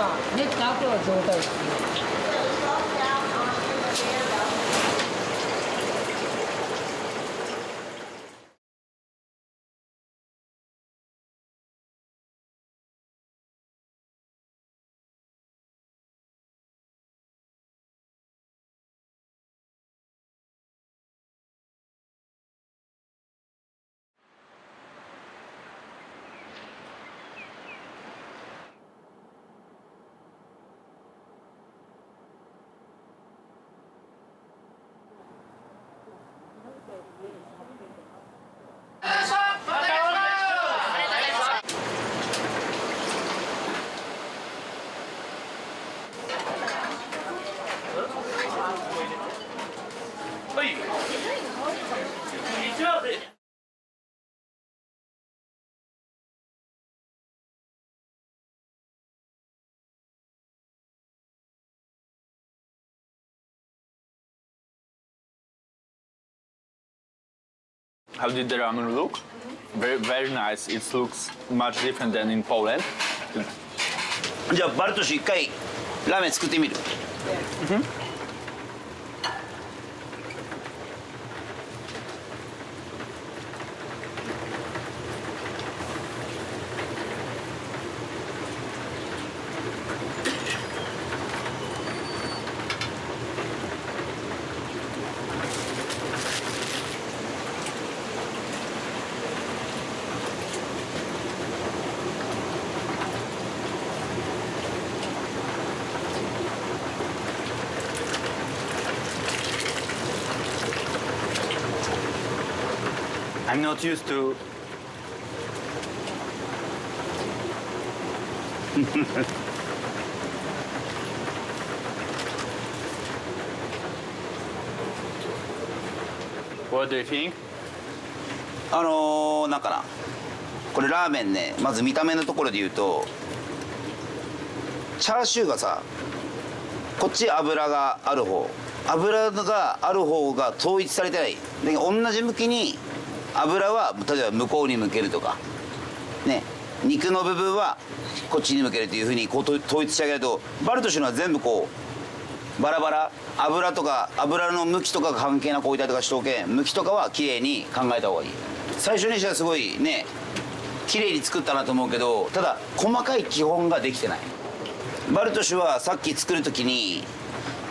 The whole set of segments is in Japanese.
今練った後の状態ですね。How did the ramen look? Very, very nice. It looks much different than in Poland. じゃあバルトシ一回ラーメン作ってみる。I'm not used to. What do you think? なんかな、これラーメンね、まず見た目のところで言うとチャーシューがさ、こっち油がある方が統一されてないで、同じ向きに油は例えば向こうに向けるとかね、肉の部分はこっちに向けるというふうにこう統一してあげると、バルトシュのは全部こうバラバラ、油とか油の向きとかが関係なく置いたりとかしておけ、向きとかは綺麗に考えた方がいい。最初にしてはすごいね綺麗に作ったなと思うけど、ただ細かい基本ができてない。バルトシュはさっき作る時に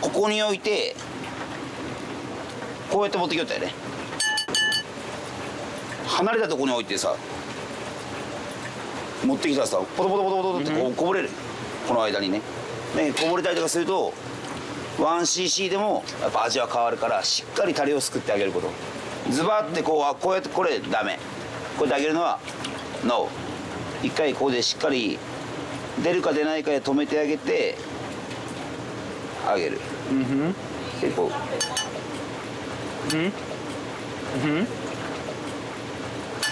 ここに置いてこうやって持ってきよったよね。離れたところに置いてさ、持ってきたらさ、ポトポトポトポトってこぼれる、この間にね。こぼれたりとかすると 1cc でもやっぱ味は変わるから、しっかりタレをすくってあげること。ズバってこうやって、これダメ、こうやってあげるのは NO。 一回ここでしっかり出るか出ないかで止めてあげてあげる。でこう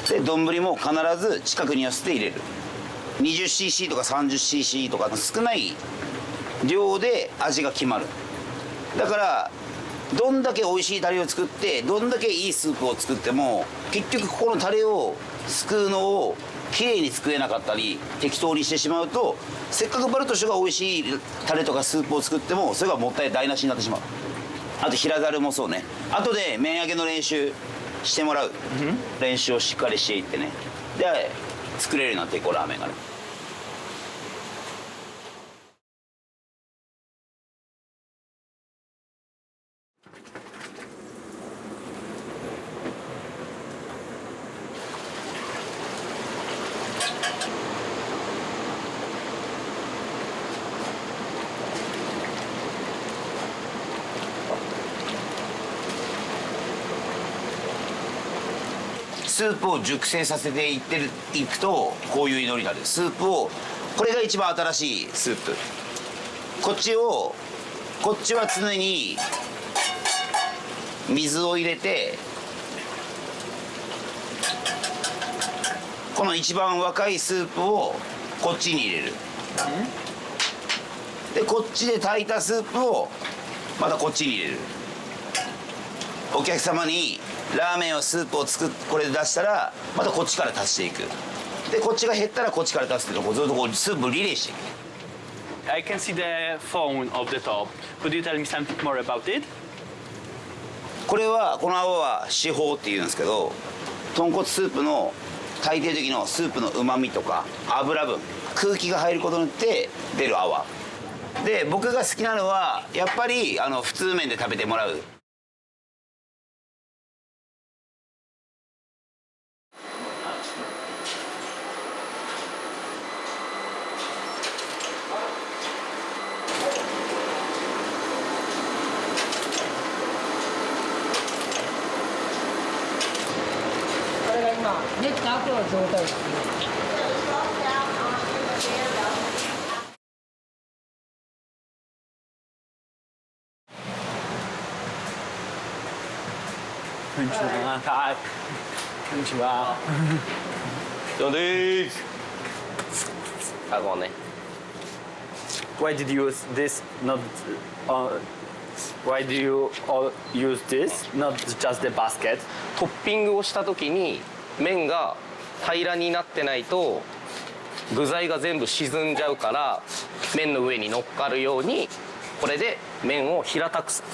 で丼も必ず近くに寄せて入れる。 20cc とか 30cc とか少ない量で味が決まる。だからどんだけ美味しいタレを作ってどんだけいいスープを作っても、結局ここのタレをすくうのをきれいに作れなかったり適当にしてしまうと、せっかくバルトシュが美味しいタレとかスープを作ってもそれがもったい台無しになってしまう。あと平ざるもそうね。あとで麺揚げの練習してもらう、練習をしっかりしていってね、で作れるようになっていこう、ラーメンがね。スープを熟成させていくとこういう色になる。スープを、これが一番新しいスープ。こっちは常に水を入れて、この一番若いスープをこっちに入れる。でこっちで炊いたスープをまたこっちに入れる。お客様にラーメンをスープをこれで出したらまたこっちから足していく。でこっちが減ったらこっちから足すっていうのをずっとこうスープをリレーしていく。I can see the phone of the top. Could you tell me something more about it? これはこの泡は四泡っていうんですけど、豚骨スープの炊いてる時のスープのうまみとか油分、空気が入ることによって出る泡で、僕が好きなのはやっぱり普通麺で食べてもらう。これが今練った後の状態です。こんにちは。はい。こんにちは。どうです。あ、ごめんね。 Why did you use this? Not. Why do you all use this? Not just the basket. トッピングをした時に麺が平らになってないと具材が全部沈んじゃうから、麺の上に乗っかるようにこれで麺を平たくする。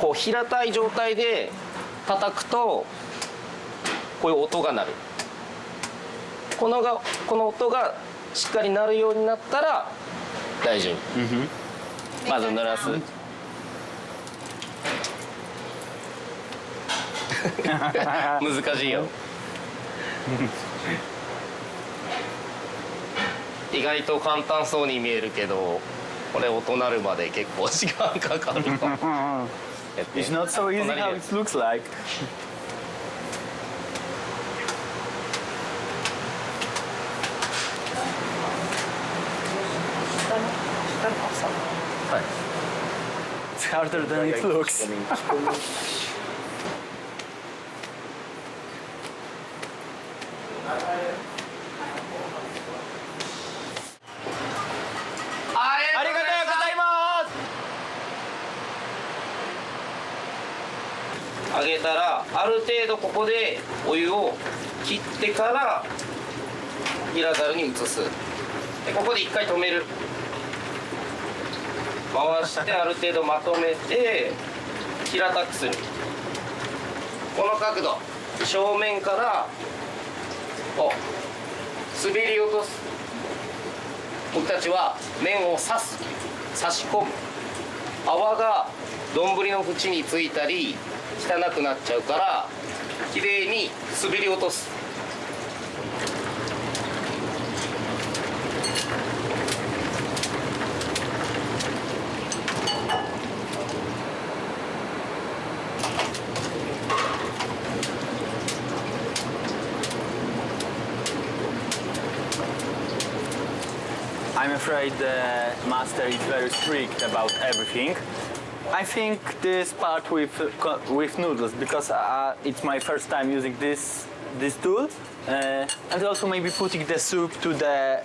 こう平たい状態で叩くとこういう音が鳴る。この音がしっかり鳴るようになったら大丈夫。まず濡らす。難しいよ。意外と簡単そうに見えるけど、これ音鳴るまで結構時間かかるかも。It's not so easy how it looks like. はい。 It's harder than it looks. ありがとうございます。揚げたらある程度ここでお湯を切ってから平ざるに移す。でここで一回止める。回してある程度まとめて平たくする。この角度、正面から滑り落とす。僕たちは麺を刺す、差し込む。泡が丼の縁についたり汚くなっちゃうからきれいに滑り落とす。I'm afraid the master is very strict about everything. I think this part with noodles because it's my first time using this tool, and also maybe putting the soup to the.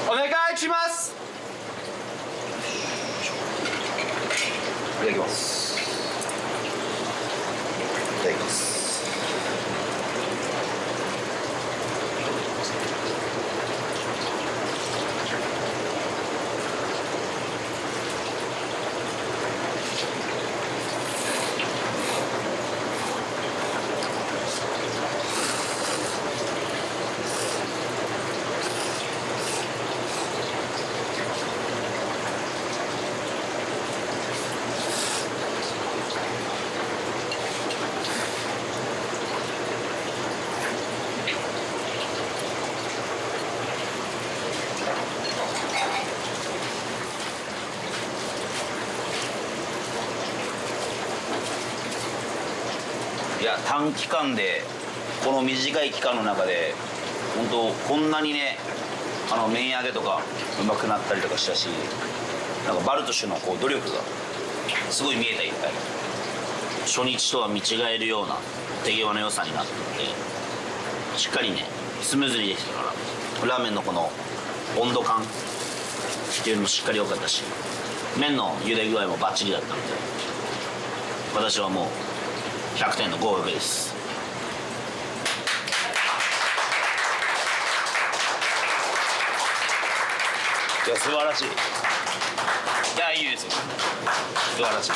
お願いします。いただきます。いただきます。いや短期間でこの短い期間の中で本当こんなにね麺揚げとかうまくなったりとかしたし、なんかバルトシュのこう努力がすごい見えた。いっぱい初日とは見違えるような手際の良さになってて、しっかりねスムーズにできたからラーメンのこの温度感っていうのもしっかり良かったし、麺の茹で具合もバッチリだったので私はもう100点の合格です。いや素晴らしい。いやいいですよ、素晴らしい。